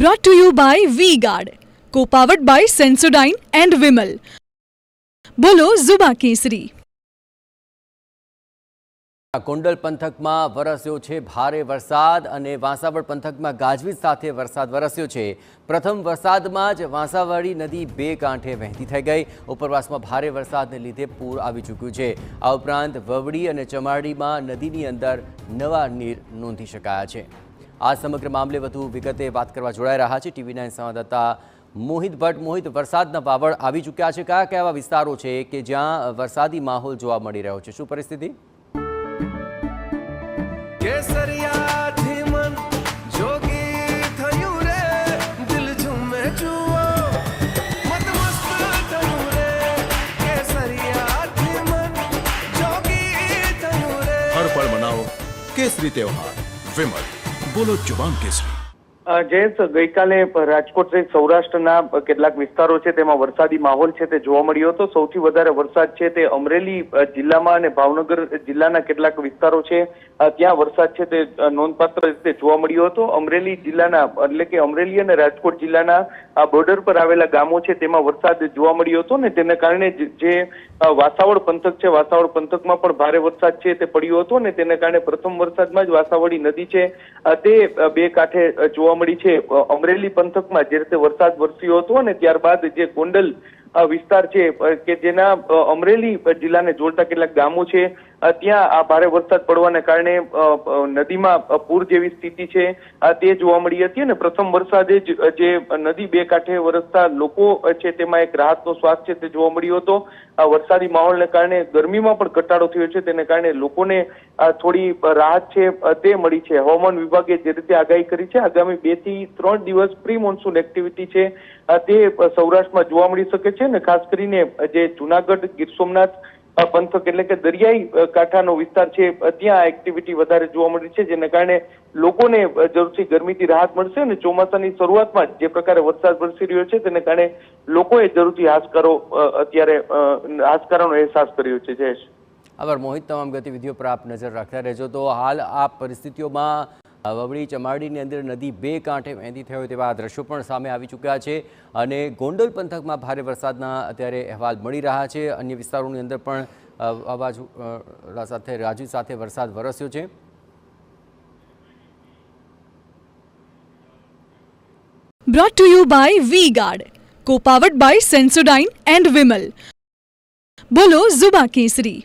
Brought to you by V-Guard, co-powered by Sensodyne and Vimal. બોલો ઝુબા કેસરી. ગોંડલ પંથકમાં વરસ્યો છે ભારે વરસાદ અને વાંસાવડ પંથકમાં ગાજવીજ સાથે વરસાદ વરસ્યો છે. પ્રથમ વરસાદમાં જ વાંસાવડી નદી બે કાંઠે વહેતી થઈ ગઈ. ઉપરવાસમાં ભારે વરસાદને લીધે પૂર આવી ચૂક્યું છે. આ ઉપરાંત વવડી અને ચમાડીમાં નદીની અંદર નવા નીર નોંધી શકાયા છે. આ સમગ્ર મામલે વધુ વિગતે વાત કરવા જોડાઈ રહ્યા છે TV9 સંવાદદાતા મોહિત ભટ્ટ. મોહિત, વરસાદના વાવડ આવી ચૂક્યા છે. કયા કયા એવા વિસ્તારો છે કે જ્યાં વરસાદી માહોલ જોવા મળી રહ્યો છે? શું પરિસ્થિતિ? हर पल मनाओ केसरी त्योहार विमल. बोलो जुबान केसरी. જયેશ, ગઈકાલે રાજકોટ સહિત સૌરાષ્ટ્રના કેટલાક વિસ્તારો છે તેમાં વરસાદી માહોલ છે તે જોવા મળ્યો હતો. સૌથી વધારે વરસાદ છે તે અમરેલી જિલ્લામાં અને ભાવનગર જિલ્લાના કેટલાક વિસ્તારો છે ત્યાં વરસાદ છે તે નોંધપાત્ર રીતે જોવા મળ્યો હતો. અમરેલી જિલ્લાના એટલે કે અમરેલી અને રાજકોટ જિલ્લાના બોર્ડર પર આવેલા ગામો છે તેમાં વરસાદ જોવા મળ્યો હતો ને તેને કારણે જે વાસાવડ પંથક છે, વાસાવડ પંથકમાં પણ ભારે વરસાદ છે તે પડ્યો હતો ને તેને કારણે પ્રથમ વરસાદમાં જ વાસાવડી નદી છે તે બે કાંઠે જોવા મળી છે. અમરેલી પંથકમાં જે રીતે વરસાદ વરસ્યો હતો અને ત્યારબાદ જે ગોંડલ વિસ્તાર છે કે જેના અમરેલી જિલ્લાને જોડતા કેટલાક ગામો છે ત્યાં આ ભારે વરસાદ પડવાને કારણે નદીમાં પૂર જેવી સ્થિતિ છે તે જોવા મળી હતી અને પ્રથમ વરસાદે જ જે નદી બે કાંઠે વરસતા લોકો છે તેમાં એક રાહતનો શ્વાસ છે તે જોવા મળ્યો હતો. આ વરસાદી માહોલને કારણે ગરમીમાં પણ ઘટાડો થયો છે તેને કારણે લોકોને થોડી રાહત છે તે મળી છે. હવામાન વિભાગે જે રીતે આગાહી કરી છે આગામી 2 થી 3 દિવસ પ્રી મોન્સૂન એક્ટિવિટી છે તે સૌરાષ્ટ્રમાં જોવા મળી શકે છે અને ખાસ કરીને જે જુનાગઢ, ગીર સોમનાથ પંથક એટલે કે દરિયાઈ કાંઠાનો વિસ્તાર છે ત્યાં એક્ટિવિટી વધારે જોવા મળી છે જેને કારણે લોકોને જરૂરથી ગરમીથી રાહત મળશે અને ચોમાસાની શરૂઆતમાં જે પ્રકારે વરસાદ વરસી રહ્યો છે તેને કારણે લોકોએ જરૂરથી હાશકારોનો અહેસાસ કર્યો છે. જયેશ, આભાર મોહિત. તમામ ગતિવિધિઓ પર આપ નજર રાખતા રહેજો. તો હાલ આ પરિસ્થિતિઓમાં વવડી ચમાડીની અંદર નદી બે કાંઠે વહેતી થયો તેવા દ્રશ્યો પણ સામે આવી ચૂક્યા છે અને ગોંડલ પંથકમાં ભારે વરસાદના અત્યારે અહેવાલ મળી રહ્યા છે. અન્ય વિસ્તારોની અંદર પણ વાવાઝોડા સાથે ગાજવીજ સાથે વરસાદ વરસ્યો છે. Brought to you by V-Guard, co-powered by Sensodyne and Vimal. બોલો ઝુબા કેસરી.